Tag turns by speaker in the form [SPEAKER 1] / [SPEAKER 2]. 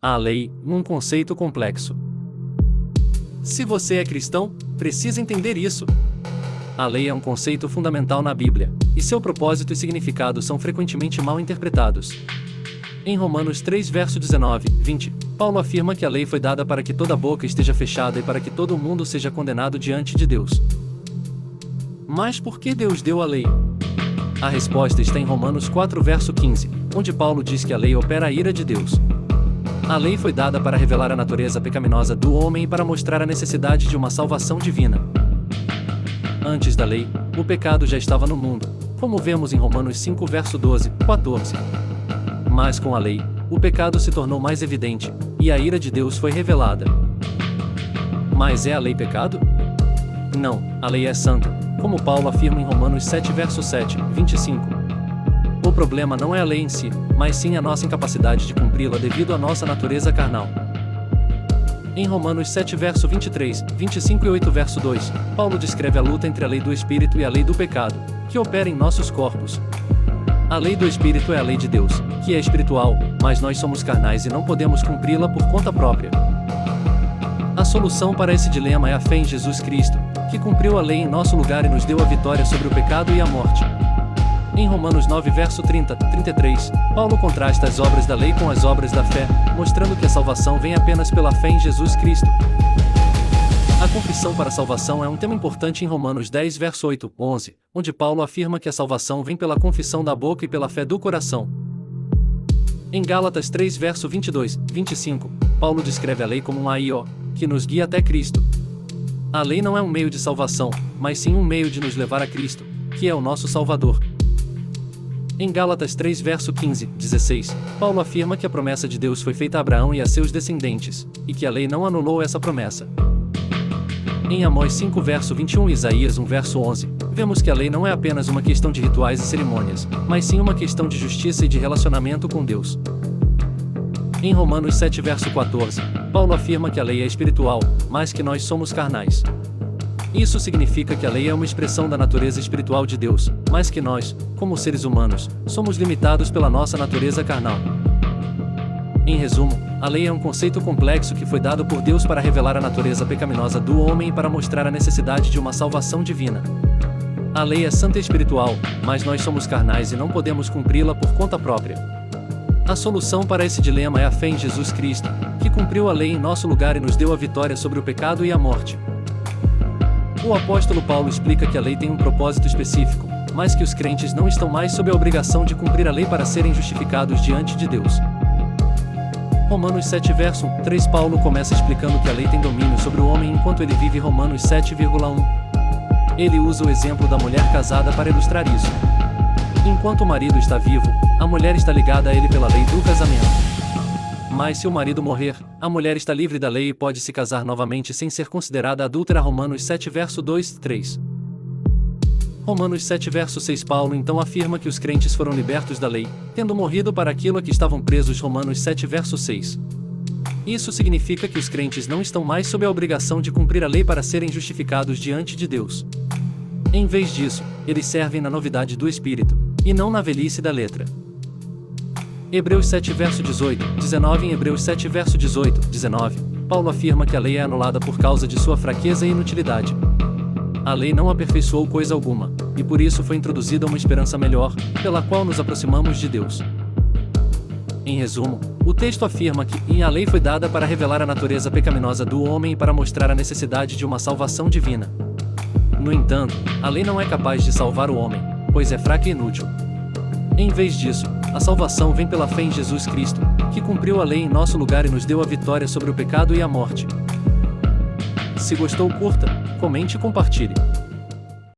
[SPEAKER 1] A lei, um conceito complexo. Se você é cristão, precisa entender isso. A lei é um conceito fundamental na Bíblia, e seu propósito e significado são frequentemente mal interpretados. Em Romanos 3 verso 19, 20, Paulo afirma que a lei foi dada para que toda boca esteja fechada e para que todo mundo seja condenado diante de Deus. Mas por que Deus deu a lei? A resposta está em Romanos 4 verso 15, onde Paulo diz que a lei opera a ira de Deus. A lei foi dada para revelar a natureza pecaminosa do homem e para mostrar a necessidade de uma salvação divina. Antes da lei, o pecado já estava no mundo, como vemos em Romanos 5 verso 12, 14. Mas com a lei, o pecado se tornou mais evidente, e a ira de Deus foi revelada. Mas é a lei pecado? Não, a lei é santa, como Paulo afirma em Romanos 7 verso 7, 25. O problema não é a lei em si, mas sim a nossa incapacidade de cumpri-la devido à nossa natureza carnal. Em Romanos 7 verso 23, 25 e 8 verso 2, Paulo descreve a luta entre a lei do Espírito e a lei do pecado, que opera em nossos corpos. A lei do Espírito é a lei de Deus, que é espiritual, mas nós somos carnais e não podemos cumpri-la por conta própria. A solução para esse dilema é a fé em Jesus Cristo, que cumpriu a lei em nosso lugar e nos deu a vitória sobre o pecado e a morte. Em Romanos 9 verso 30, 33, Paulo contrasta as obras da lei com as obras da fé, mostrando que a salvação vem apenas pela fé em Jesus Cristo. A confissão para a salvação é um tema importante em Romanos 10 verso 8, 11, onde Paulo afirma que a salvação vem pela confissão da boca e pela fé do coração. Em Gálatas 3 verso 22, 25, Paulo descreve a lei como um aio, que nos guia até Cristo. A lei não é um meio de salvação, mas sim um meio de nos levar a Cristo, que é o nosso Salvador. Em Gálatas 3 verso 15, 16, Paulo afirma que a promessa de Deus foi feita a Abraão e a seus descendentes, e que a lei não anulou essa promessa. Em Amós 5 verso 21 e Isaías 1 verso 11, vemos que a lei não é apenas uma questão de rituais e cerimônias, mas sim uma questão de justiça e de relacionamento com Deus. Em Romanos 7 verso 14, Paulo afirma que a lei é espiritual, mas que nós somos carnais. Isso significa que a lei é uma expressão da natureza espiritual de Deus, mas que nós, como seres humanos, somos limitados pela nossa natureza carnal. Em resumo, a lei é um conceito complexo que foi dado por Deus para revelar a natureza pecaminosa do homem e para mostrar a necessidade de uma salvação divina. A lei é santa e espiritual, mas nós somos carnais e não podemos cumpri-la por conta própria. A solução para esse dilema é a fé em Jesus Cristo, que cumpriu a lei em nosso lugar e nos deu a vitória sobre o pecado e a morte. O apóstolo Paulo explica que a lei tem um propósito específico, mas que os crentes não estão mais sob a obrigação de cumprir a lei para serem justificados diante de Deus. Romanos 7 verso 1, 3 Paulo começa explicando que a lei tem domínio sobre o homem enquanto ele vive. Romanos 7,1. Ele usa o exemplo da mulher casada para ilustrar isso. Enquanto o marido está vivo, a mulher está ligada a ele pela lei do casamento. Mas se o marido morrer, a mulher está livre da lei e pode se casar novamente sem ser considerada adúltera. Romanos 7 verso 2, 3. Romanos 7 verso 6 Paulo então afirma que os crentes foram libertos da lei, tendo morrido para aquilo a que estavam presos. Romanos 7 verso 6. Isso significa que os crentes não estão mais sob a obrigação de cumprir a lei para serem justificados diante de Deus. Em vez disso, eles servem na novidade do Espírito, e não na velhice da letra. Hebreus 7 verso 18, 19 Em Hebreus 7 verso 18, 19, Paulo afirma que a lei é anulada por causa de sua fraqueza e inutilidade. A lei não aperfeiçoou coisa alguma, e por isso foi introduzida uma esperança melhor, pela qual nos aproximamos de Deus. Em resumo, o texto afirma que a lei foi dada para revelar a natureza pecaminosa do homem e para mostrar a necessidade de uma salvação divina. No entanto, a lei não é capaz de salvar o homem, pois é fraca e inútil. Em vez disso, a salvação vem pela fé em Jesus Cristo, que cumpriu a lei em nosso lugar e nos deu a vitória sobre o pecado e a morte. Se gostou, curta, comente e compartilhe.